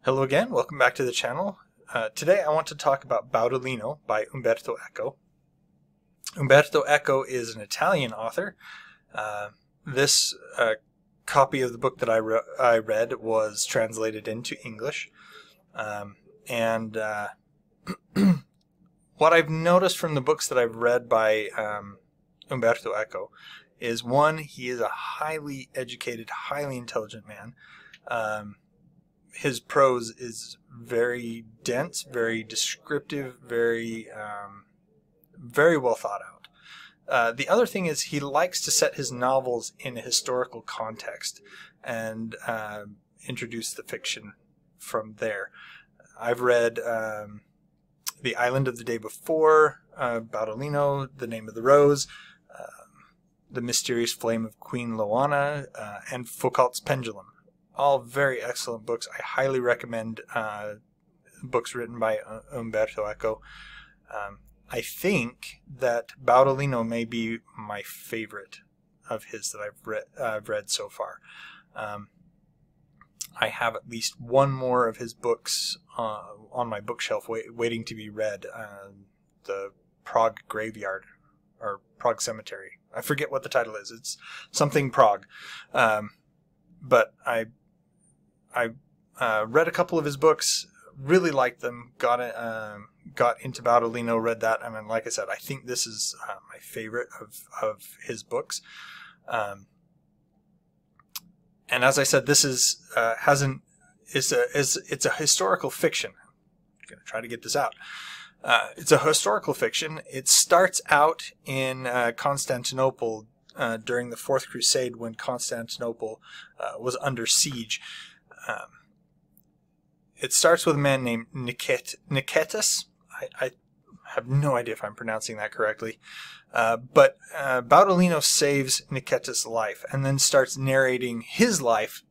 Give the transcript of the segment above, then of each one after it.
Hello again, welcome back to the channel. Today I want to talk about Baudolino by Umberto Eco. Umberto Eco is an Italian author. This copy of the book that I read was translated into English. What I've noticed from the books that I've read by Umberto Eco is, one, he is a highly educated, highly intelligent man. His prose is very dense, very descriptive, very well thought out. The other thing is he likes to set his novels in a historical context and introduce the fiction from there. I've read The Island of the Day Before, Baudolino, The Name of the Rose, The Mysterious Flame of Queen Loana, and Foucault's Pendulum. All very excellent books. I highly recommend books written by Umberto Eco. I think that Baudolino may be my favorite of his that I've read so far. I have at least one more of his books on my bookshelf waiting to be read. The Prague Graveyard, or Prague Cemetery. I forget what the title is. It's something Prague. But I read a couple of his books, really liked them, got into Baudolino, read that, and then, like I said, I think this is my favorite of his books. And as I said, this is it's a historical fiction. I'm going to try to get this out. It's a historical fiction. It starts out in Constantinople during the Fourth Crusade, when Constantinople was under siege. It starts with a man named Nicetas. I have no idea if I'm pronouncing that correctly. But Baudolino saves Nicetas' life and then starts narrating his life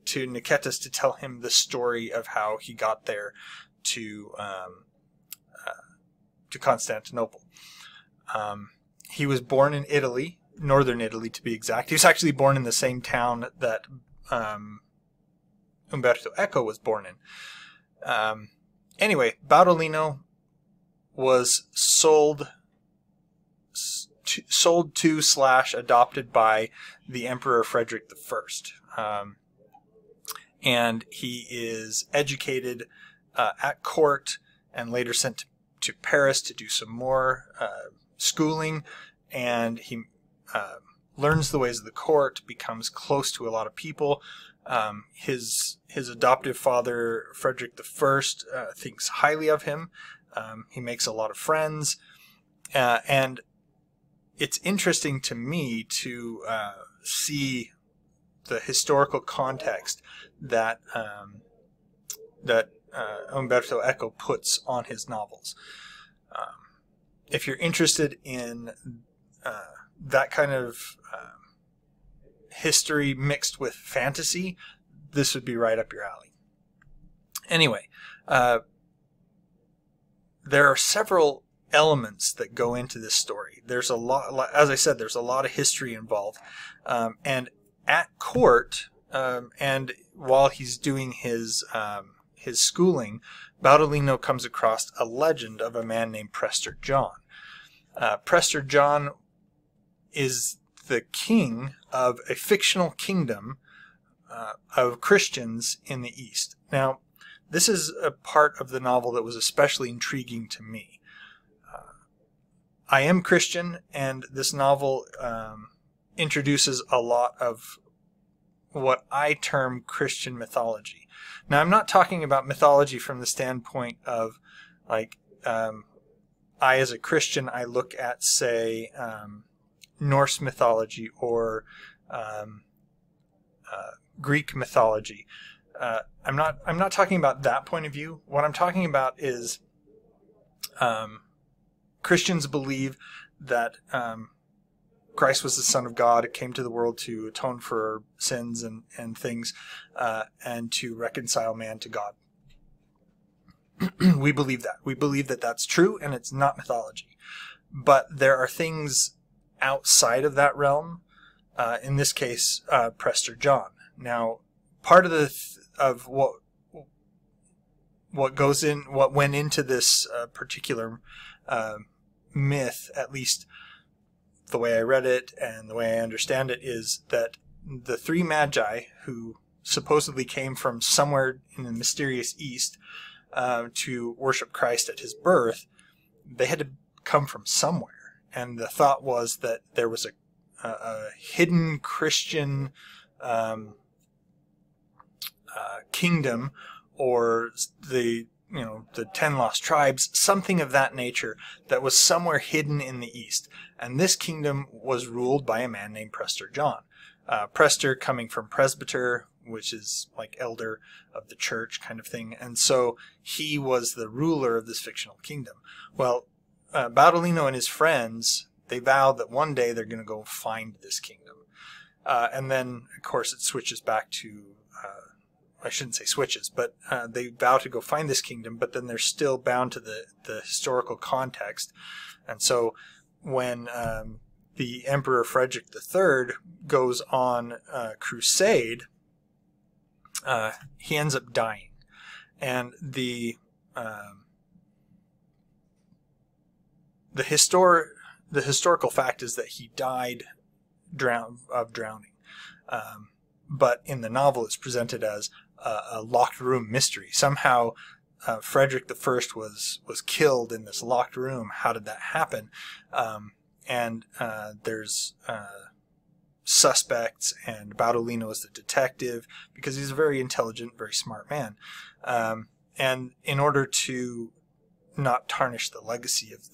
to Nicetas to tell him the story of how he got there to Constantinople. He was born in Italy, northern Italy to be exact. He was actually born in the same town that Umberto Eco was born in. Anyway, Baudolino was sold to / adopted by the Emperor Frederick I. And he is educated at court and later sent to Paris to do some more schooling, and he learns the ways of the court, becomes close to a lot of people. His adoptive father, Frederick I, thinks highly of him. He makes a lot of friends. And it's interesting to me to see the historical context that Umberto Eco puts on his novels. If you're interested in that kind of history mixed with fantasy, this would be right up your alley. Anyway, there are several elements that go into this story. There's a lot, as I said, there's a lot of history involved. And at court, and while he's doing his schooling, Baudolino comes across a legend of a man named Prester John. Prester John is the king of a fictional kingdom of Christians in the East. Now, this is a part of the novel that was especially intriguing to me. I am Christian, and this novel introduces a lot of what I term Christian mythology. Now, I'm not talking about mythology from the standpoint of, like, I as a Christian, I look at, say, Norse mythology or Greek mythology. I'm not talking about that point of view. What I'm talking about is Christians believe that Christ was the Son of God, came to the world to atone for sins and things, and to reconcile man to God. We believe that. We believe that that's true, and it's not mythology. But there are things outside of that realm, in this case, Prester John. Now, part of what what went into this particular myth, at least the way I read it and the way I understand it, is that the three magi who supposedly came from somewhere in the mysterious East to worship Christ at his birth, they had to come from somewhere. And the thought was that there was a hidden Christian kingdom, or the 10 lost tribes, something of that nature, that was somewhere hidden in the East. And this kingdom was ruled by a man named Prester John. Prester coming from presbyter, which is like elder of the church kind of thing. And so he was the ruler of this fictional kingdom. Well, Baudolino and his friends, they vowed that one day they're going to go find this kingdom. And then, of course, it switches back to, I shouldn't say switches, but they vow to go find this kingdom, but then they're still bound to the historical context. And so when the Emperor Frederick III goes on crusade, he ends up dying. And the historical fact is that he died of drowning. But in the novel, it's presented as a locked room mystery. Somehow, Frederick I was killed in this locked room. How did that happen? And there's suspects, and Baudolino is the detective, because he's a very intelligent, very smart man. And in order to not tarnish the legacy of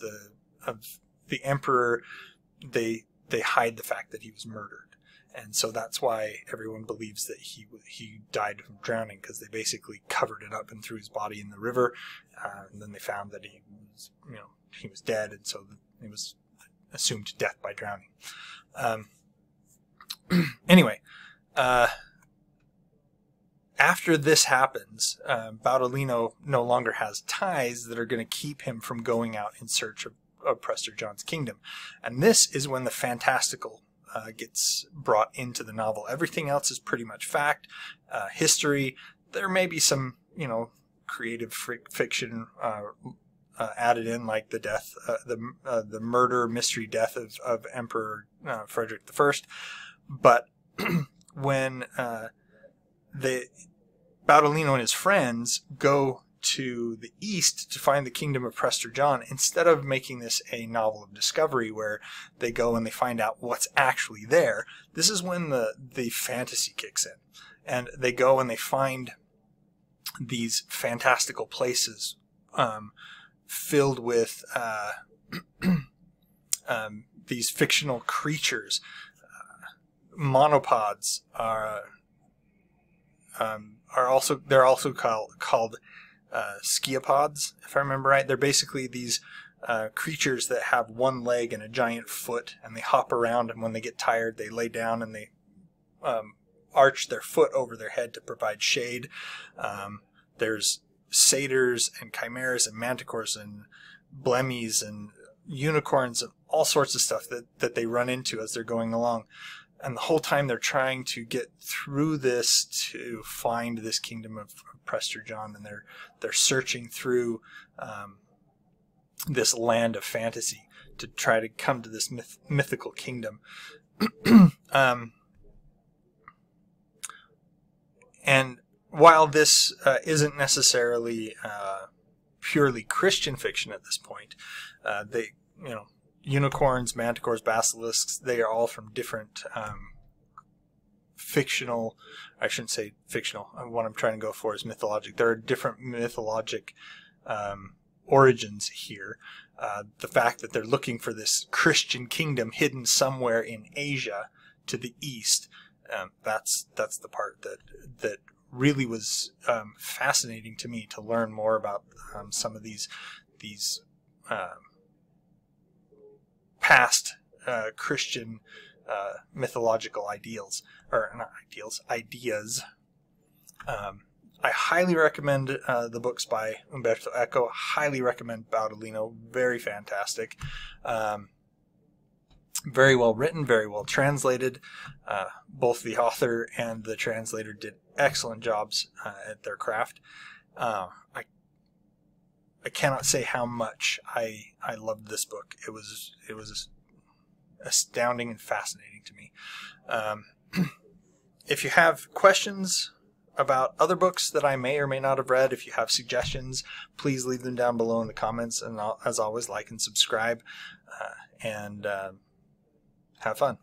the emperor, they hide the fact that he was murdered. And so that's why everyone believes that he died from drowning, because they basically covered it up and threw his body in the river, and then they found that he was dead, and so it was assumed death by drowning. Anyway, after this happens, Baudolino no longer has ties that are going to keep him from going out in search of Prester John's kingdom. And this is when the fantastical gets brought into the novel. Everything else is pretty much fact, history. There may be some, creative fiction added in, like the death, the murder mystery death of Emperor Frederick I. But when Baudolino and his friends go to the East to find the kingdom of Prester John, instead of making this a novel of discovery where they go and they find out what's actually there, this is when the fantasy kicks in. And they go and they find these fantastical places filled with these fictional creatures. Monopods are also called sciapods, if I remember right. They're basically these creatures that have one leg and a giant foot, and they hop around, and when they get tired, they lay down and they arch their foot over their head to provide shade. There's satyrs and chimeras and manticores and blemmies and unicorns and all sorts of stuff that they run into as they're going along. And the whole time they're trying to get through this to find this kingdom of Prester John, and they're searching through this land of fantasy to try to come to this mythical kingdom. And while this isn't necessarily purely Christian fiction at this point, unicorns, manticores, basilisks, they are all from different fictional, I shouldn't say fictional, what I'm trying to go for is mythologic. There are different mythologic origins here. The fact that they're looking for this Christian kingdom hidden somewhere in Asia to the east, that's the part that really was fascinating to me, to learn more about some of these past Christian mythological ideals. I highly recommend the books by Umberto Eco. Highly recommend Baudolino. Very fantastic. Very well written, very well translated. Both the author and the translator did excellent jobs at their craft. I cannot say how much I loved this book. It was astounding and fascinating to me. If you have questions about other books that I may or may not have read, if you have suggestions, please leave them down below in the comments. And as always, like and subscribe, and have fun.